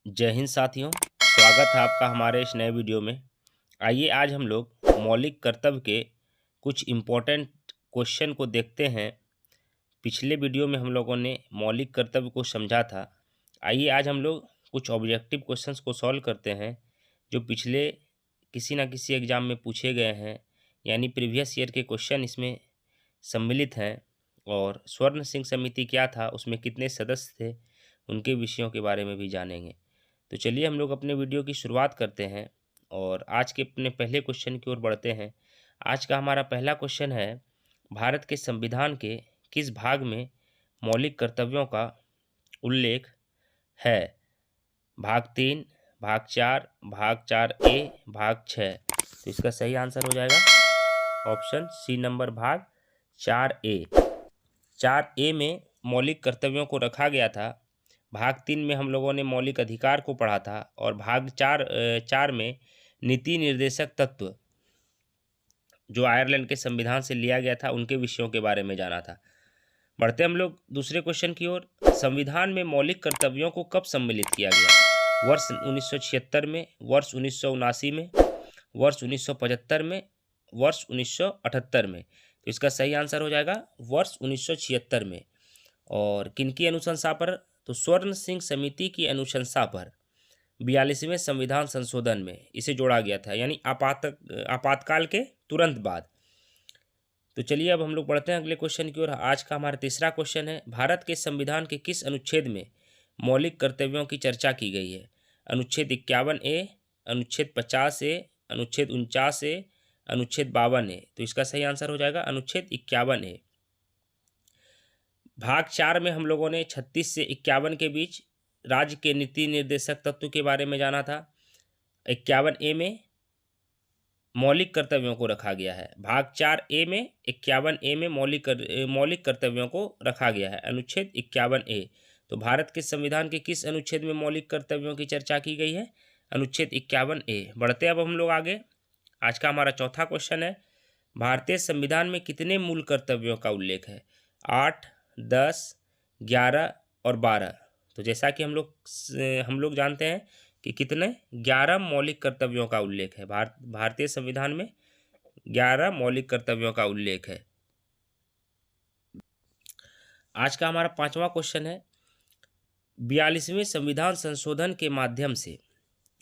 जय हिंद साथियों, स्वागत है आपका हमारे इस नए वीडियो में। आइए आज हम लोग मौलिक कर्तव्य के कुछ इम्पोर्टेंट क्वेश्चन को देखते हैं। पिछले वीडियो में हम लोगों ने मौलिक कर्तव्य को समझा था। आइए आज हम लोग कुछ ऑब्जेक्टिव क्वेश्चंस को सॉल्व करते हैं जो पिछले किसी ना किसी एग्ज़ाम में पूछे गए हैं, यानी प्रीवियस ईयर के क्वेश्चन इसमें सम्मिलित हैं। और स्वर्ण सिंह समिति क्या था, उसमें कितने सदस्य थे, उनके विषयों के बारे में भी जानेंगे। तो चलिए हम लोग अपने वीडियो की शुरुआत करते हैं और आज के अपने पहले क्वेश्चन की ओर बढ़ते हैं। आज का हमारा पहला क्वेश्चन है, भारत के संविधान के किस भाग में मौलिक कर्तव्यों का उल्लेख है? भाग 3, भाग 4, भाग 4A, भाग 6। तो इसका सही आंसर हो जाएगा ऑप्शन सी नंबर, भाग 4A। 4A में मौलिक कर्तव्यों को रखा गया था। भाग 3 में हम लोगों ने मौलिक अधिकार को पढ़ा था और भाग 4 में नीति निर्देशक तत्व जो आयरलैंड के संविधान से लिया गया था, उनके विषयों के बारे में जाना था। बढ़ते हम लोग दूसरे क्वेश्चन की ओर। संविधान में मौलिक कर्तव्यों को कब सम्मिलित किया गया? वर्ष 1976 में, वर्ष 1979 में, वर्ष 1975 में, वर्ष 1978 में। तो इसका सही आंसर हो जाएगा वर्ष 1976 में। और किनकी अनुशंसा पर? तो स्वर्ण सिंह समिति की अनुशंसा पर 42वें संविधान संशोधन में इसे जोड़ा गया था, यानी आपातकाल के तुरंत बाद। तो चलिए अब हम लोग बढ़ते हैं अगले क्वेश्चन की ओर। आज का हमारा तीसरा क्वेश्चन है, भारत के संविधान के किस अनुच्छेद में मौलिक कर्तव्यों की चर्चा की गई है? अनुच्छेद 51A, अनुच्छेद 50A, अनुच्छेद 49A, अनुच्छेद 52A। तो इसका सही आंसर हो जाएगा अनुच्छेद 51A। भाग 4 में हम लोगों ने 36 से 51 के बीच राज्य के नीति निर्देशक तत्व के बारे में जाना था। 51A में मौलिक कर्तव्यों को रखा गया है। भाग 4A में 51A में मौलिक कर्तव्यों को रखा गया है, अनुच्छेद 51A। तो भारत के संविधान के किस अनुच्छेद में मौलिक कर्तव्यों की चर्चा की गई है? अनुच्छेद 51A। बढ़ते अब हम लोग आगे। आज का हमारा चौथा क्वेश्चन है, भारतीय संविधान में कितने मूल कर्तव्यों का उल्लेख है? 8, 10, 11 और 12। तो जैसा कि हम लोग जानते हैं कि कितने 11 मौलिक कर्तव्यों का उल्लेख है। भारतीय संविधान में 11 मौलिक कर्तव्यों का उल्लेख है। आज का हमारा पांचवा क्वेश्चन है, 42वें संविधान संशोधन के माध्यम से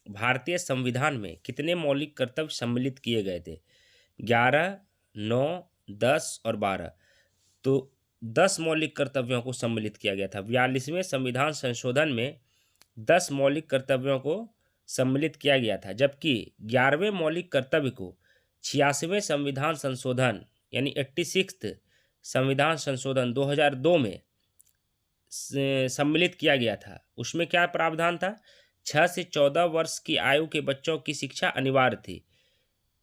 भारतीय संविधान में कितने मौलिक कर्तव्य सम्मिलित किए गए थे? 11, 9, 10 और 12। तो 10 मौलिक कर्तव्यों को सम्मिलित किया गया था। 42वें संविधान संशोधन में 10 मौलिक कर्तव्यों को सम्मिलित किया गया था, जबकि 11वें मौलिक कर्तव्य को 86वें संविधान संशोधन यानी 86th संविधान संशोधन 2002 में सम्मिलित किया गया था। उसमें क्या प्रावधान था? 6 से 14 वर्ष की आयु के बच्चों की शिक्षा अनिवार्य थी।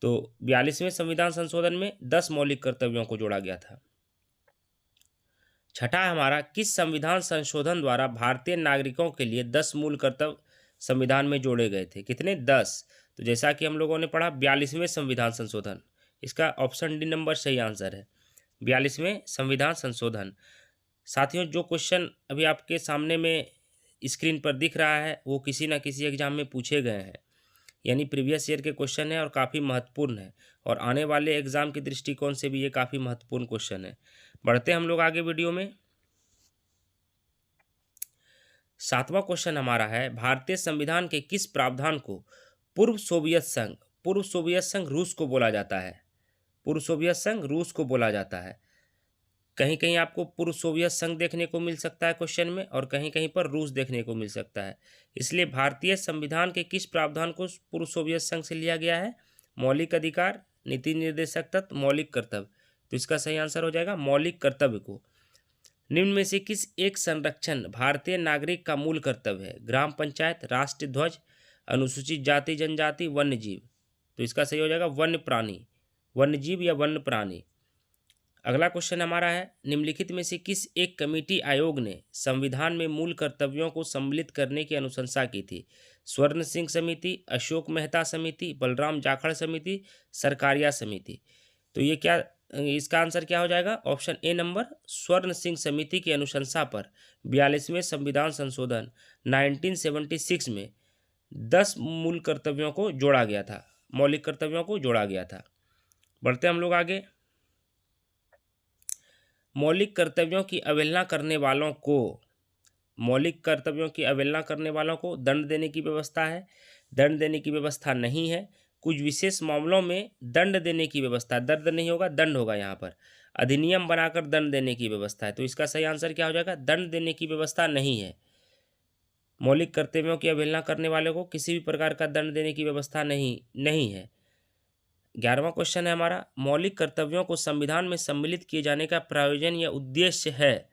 तो 42वें संविधान संशोधन में 10 मौलिक कर्तव्यों को जोड़ा गया था। छठा हमारा, किस संविधान संशोधन द्वारा भारतीय नागरिकों के लिए 10 मूल कर्तव्य संविधान में जोड़े गए थे? कितने? 10। तो जैसा कि हम लोगों ने पढ़ा 42वें संविधान संशोधन, इसका ऑप्शन डी नंबर सही आंसर है, 42वें संविधान संशोधन। साथियों, जो क्वेश्चन अभी आपके सामने में स्क्रीन पर दिख रहा है वो किसी ना किसी एग्जाम में पूछे गए हैं, यानी प्रीवियस ईयर के क्वेश्चन है और काफ़ी महत्वपूर्ण है, और आने वाले एग्जाम के दृष्टिकोण से भी ये काफ़ी महत्वपूर्ण क्वेश्चन है। बढ़ते हम लोग आगे वीडियो में। सातवां क्वेश्चन हमारा है, भारतीय संविधान के किस प्रावधान को पूर्व सोवियत संघ रूस को बोला जाता है? पूर्व सोवियत संघ रूस को बोला जाता है। कहीं कहीं आपको पूर्व सोवियत संघ देखने को मिल सकता है क्वेश्चन में, और कहीं कहीं पर रूस देखने को मिल सकता है। इसलिए भारतीय संविधान के किस प्रावधान को पूर्व सोवियत संघ से लिया गया है? मौलिक अधिकार, नीति निर्देशक तत्व, मौलिक कर्तव्य। तो इसका सही आंसर हो जाएगा मौलिक कर्तव्य को। निम्न में से किस एक संरक्षण भारतीय नागरिक का मूल कर्तव्य है? ग्राम पंचायत, राष्ट्रीय ध्वज, अनुसूचित जाति जनजाति, वन्य जीव। तो इसका सही हो जाएगा वन्य प्राणी, वन्य जीव या वन्य प्राणी। अगला क्वेश्चन हमारा है, निम्नलिखित में से किस एक कमेटी आयोग ने संविधान में मूल कर्तव्यों को सम्मिलित करने की अनुशंसा की थी? स्वर्ण सिंह समिति, अशोक मेहता समिति, बलराम जाखड़ समिति, सरकारिया समिति। तो ये क्या इसका आंसर क्या हो जाएगा? ऑप्शन ए नंबर, स्वर्ण सिंह समिति की अनुशंसा पर 42वें संविधान संशोधन 1976 में 10 मूल कर्तव्यों को जोड़ा गया था, मौलिक कर्तव्यों को जोड़ा गया था। बढ़ते हम लोग आगे। मौलिक कर्तव्यों की अवहेलना करने वालों को, मौलिक कर्तव्यों की अवहेलना करने वालों को दंड देने की व्यवस्था है, दंड देने की व्यवस्था नहीं है। कुछ विशेष मामलों में दंड देने की व्यवस्था, दर्द नहीं होगा, दंड होगा यहाँ पर। अधिनियम बनाकर दंड देने की व्यवस्था है। तो इसका सही आंसर क्या हो जाएगा? दंड देने की व्यवस्था नहीं है। मौलिक कर्तव्यों की अवहेलना करने वाले को किसी भी प्रकार का दंड देने की व्यवस्था नहीं है। 11वां क्वेश्चन है हमारा, मौलिक कर्तव्यों को संविधान में सम्मिलित किए जाने का प्रयोजन या उद्देश्य है।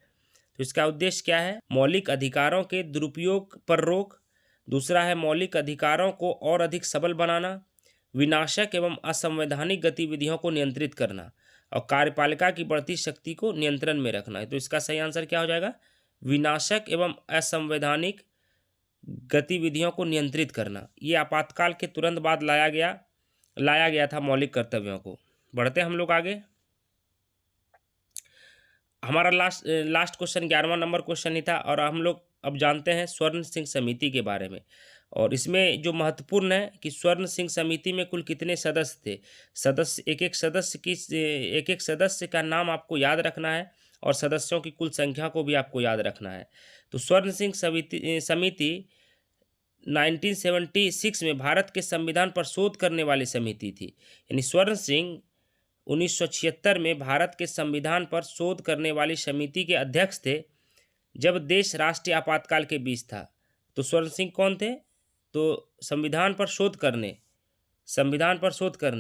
तो इसका उद्देश्य क्या है? मौलिक अधिकारों के दुरुपयोग पर रोक। दूसरा है मौलिक अधिकारों को और अधिक सबल बनाना, विनाशक एवं असंवैधानिक गतिविधियों को नियंत्रित करना और कार्यपालिका की बढ़ती शक्ति को नियंत्रण में रखना है। तो इसका सही आंसर क्या हो जाएगा? विनाशक एवं असंवैधानिक गतिविधियों को नियंत्रित करना। ये आपातकाल के तुरंत बाद लाया गया था मौलिक कर्तव्यों को। बढ़ते हम लोग आगे। हमारा लास्ट क्वेश्चन 11वां नंबर क्वेश्चन ही था और हम लोग अब जानते हैं स्वर्ण सिंह समिति के बारे में। और इसमें जो महत्वपूर्ण है कि स्वर्ण सिंह समिति में कुल कितने सदस्य थे। एक एक सदस्य का नाम आपको याद रखना है और सदस्यों की कुल संख्या को भी आपको याद रखना है। तो स्वर्ण सिंह समिति 1976 में भारत के संविधान पर शोध करने वाली समिति थी। यानी स्वर्ण सिंह 1976 में भारत के संविधान पर शोध करने वाली समिति के अध्यक्ष थे जब देश राष्ट्रीय आपातकाल के बीच था। तो स्वर्ण सिंह कौन थे? तो संविधान पर शोध करने,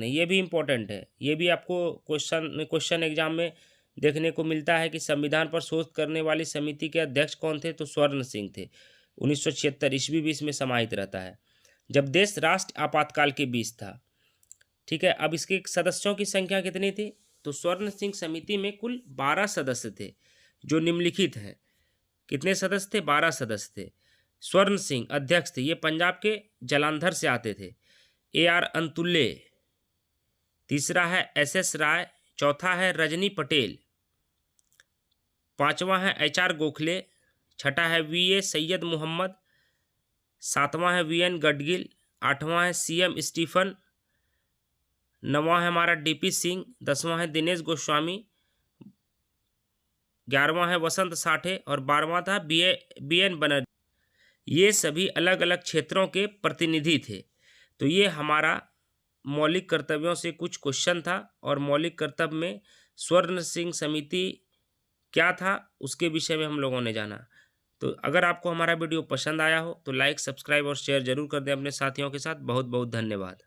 ये भी इम्पोर्टेंट है। ये भी आपको क्वेश्चन एग्जाम में देखने को मिलता है कि संविधान पर शोध करने वाली समिति के अध्यक्ष कौन थे? तो स्वर्ण सिंह थे। 1976 ईस्वी भी इसमें समाहित रहता है, जब देश राष्ट्र आपातकाल के बीच था। ठीक है, अब इसके सदस्यों की संख्या कितनी थी? तो स्वर्ण सिंह समिति में कुल 12 सदस्य थे जो निम्नलिखित हैं। कितने सदस्य थे? 12 सदस्य थे। स्वर्ण सिंह अध्यक्ष थे, ये पंजाब के जालंधर से आते थे। AR अंतुल्ले, तीसरा है SS राय, चौथा है रजनी पटेल, पांचवा है HR गोखले, छठा है VA सैयद मोहम्मद, सातवां है VN गडगिल, आठवां है CM स्टीफन, नौवां है हमारा DP सिंह, 10वां है दिनेश गोस्वामी, 11वां है वसंत साठे और 12वां था BN बनर्जी। ये सभी अलग अलग क्षेत्रों के प्रतिनिधि थे। तो ये हमारा मौलिक कर्तव्यों से कुछ क्वेश्चन था और मौलिक कर्तव्य में स्वर्ण सिंह समिति क्या था उसके विषय में हम लोगों ने जाना। तो अगर आपको हमारा वीडियो पसंद आया हो तो लाइक, सब्सक्राइब और शेयर जरूर कर दें अपने साथियों के साथ। बहुत बहुत धन्यवाद।